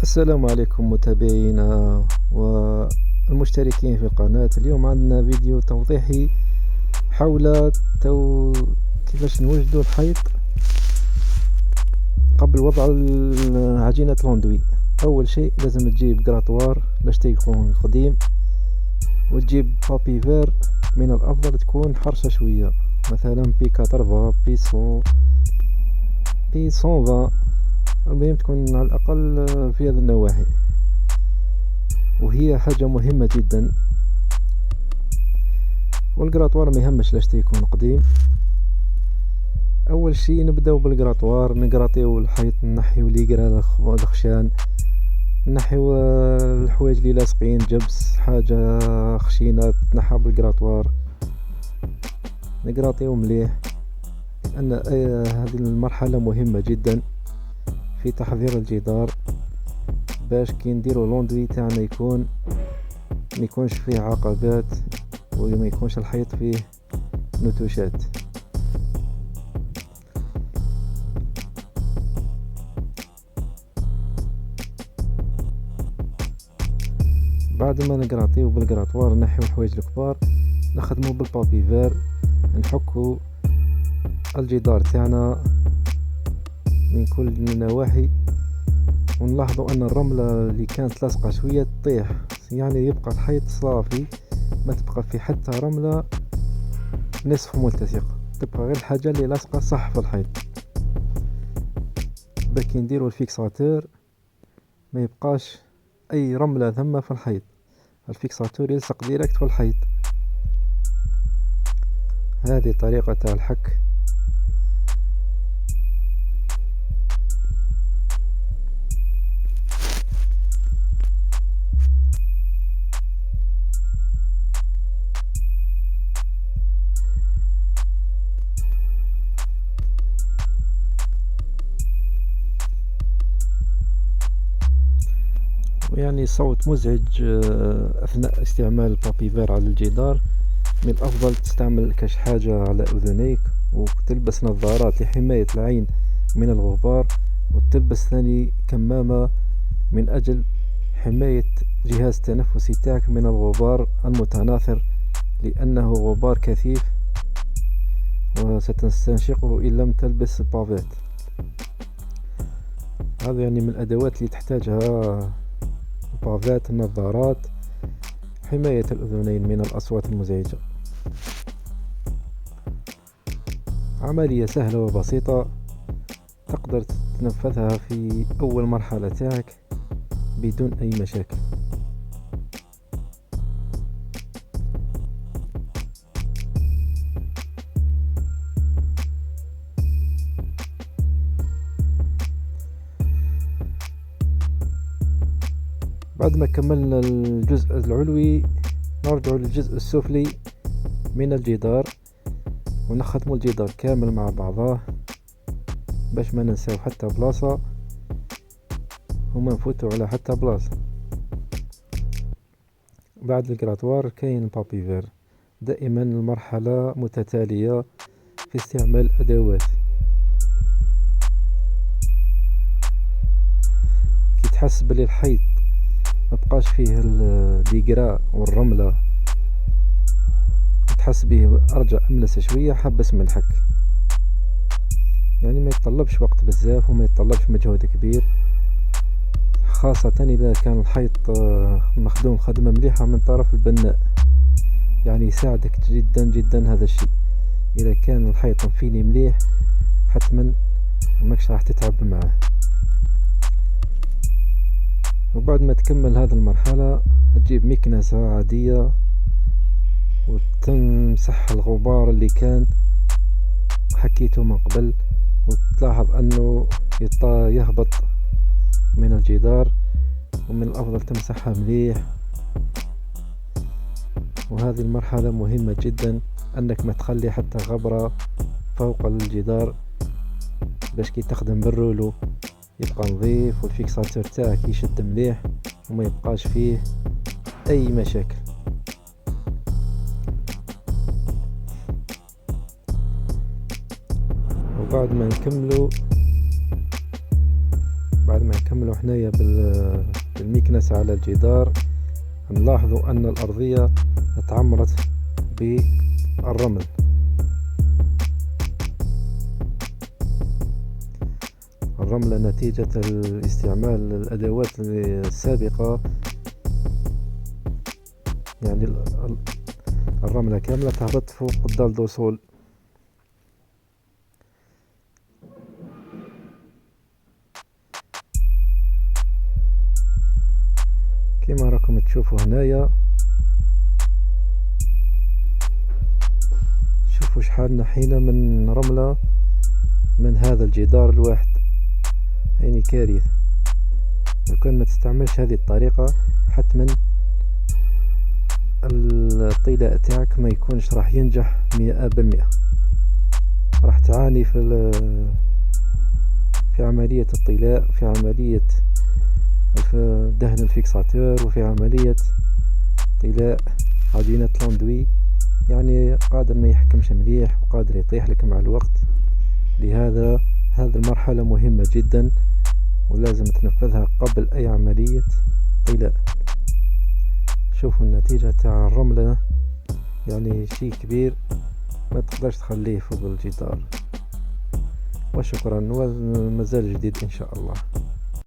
السلام عليكم متابعينا والمشتركين في القناة. اليوم عندنا فيديو توضيحي حول كيفاش نوجدوا الحيط قبل وضع عجينة الأندوي. أول شيء لازم تجيب جراتوار لاش يكون قديم، وتجيب بابي فير، من الأفضل تكون حرشة شوية، مثلا بي 80 بي 100 بي 120، المهم تكون على الأقل في هذه النواحي، وهي حاجة مهمة جدا. والجراتوار ما يهمش لاش يكون قديم. اول شيء نبداو بالجراتوار، نقراطيو الحيط، نحيو ليقرا الخشان، نحيو الحوايج اللي لاصقين، جبس حاجة خشينة تنحى بالجراتوار، نقراطيو مليح، لأن هذه المرحلة مهمة جدا في تحضير الجدار، باش كي نديرو لوندوي تاعنا ما يكونش فيه عقبات وما يكونش الحيط فيه نتوشات. بعد ما نقراطيو بالجراتوار نحيو الحوايج الكبار، نخدمو بالبابي فير، نحكو الجدار تاعنا من كل النواحي، ونلاحظوا ان الرملة اللي كانت لاصقة شوية تطيح، يعني يبقى الحيط صافي، ما تبقى في حتى رملة نصف ملتصقة، تبقى غير الحاجة اللي لاصقة صح في الحيط. باش نديرو الفيكساتور ما يبقاش اي رملة ثمة في الحيط، الفيكساتور يلصق ديريكت في الحيط. هذه طريقة تاع الحك. ويعني صوت مزعج أثناء استعمال البابي فير على الجدار. من الأفضل تستعمل كاش حاجة على أذنيك، وتلبس نظارات لحماية العين من الغبار، وتلبس ثاني كمامة من أجل حماية جهاز التنفسي تاعك من الغبار المتناثر، لأنه غبار كثيف وستستنشقه إن لم تلبس بافيت. هذا يعني من الأدوات اللي تحتاجها، بافيت، النظارات، حماية الأذنين من الأصوات المزعجة. عملية سهلة وبسيطة تقدر تنفذها في أول مرحلة تاعك بدون أي مشاكل. بعد ما كملنا الجزء العلوي نرجع للجزء السفلي من الجدار، ونخدم الجدار كامل مع بعضاه باش ما ننساو حتى بلاصة وما نفوتوا على حتى بلاصة. بعد الجراتوار كاين البابي فير. دائما المرحلة متتالية في استعمال الأدوات. كي تحس بلي الحيط مبقاش فيه الديقراء والرملة، تحس به أرجع أملس شوية، حبس من الحك، يعني ما يتطلبش وقت بزاف وما يتطلبش مجهود كبير، خاصة إذا كان الحيط مخدوم خدمة مليحة من طرف البناء، يعني يساعدك جدا جدا هذا الشيء. إذا كان الحيط مفيني مليح حتما ماكش راح تتعب معه. وبعد ما تكمل هذه المرحلة تجيب مكنسة عادية وتمسح الغبار اللي كان حكيته من قبل، وتلاحظ أنه يهبط من الجدار، ومن الأفضل تمسحها مليح. وهذه المرحلة مهمة جدا، أنك ما تخلي حتى غبرة فوق الجدار، باش كي تخدم بالرولو يبقى نظيف والفيكساتور تاعك يشد مليح وما يبقاش فيه أي مشاكل. وبعد ما نكملو بعد ما نكملوا حنايا بالمكنسة على الجدار، نلاحظوا أن الأرضية تعمرت بالرمل. الرمل نتيجة استعمال الأدوات السابقة، يعني الرملة كاملة تهبط فوق الدال دوسول. كما راكم تشوفوا هنايا، شوفوا شحال نحينا من رملة من هذا الجدار الواحد، يعني كارثة. لو كان ما تستعملش هذه الطريقة حتما الطلاء تاعك ما يكونش راح ينجح 100%، راح تعاني في عملية الطلاء، في عملية دهن الفيكساتور، وفي عملية طلاء عجينة لاندوي. يعني قادر ما يحكمش مليح، وقادر يطيح لك مع الوقت. لهذا هذه المرحلة مهمة جدا، ولازم تنفذها قبل أي عملية طلاء. شوفوا النتيجة تاع الرملة، يعني شيء كبير ما تقدرش تخليه فوق الجدار. وشكرا، ومازال جديد إن شاء الله.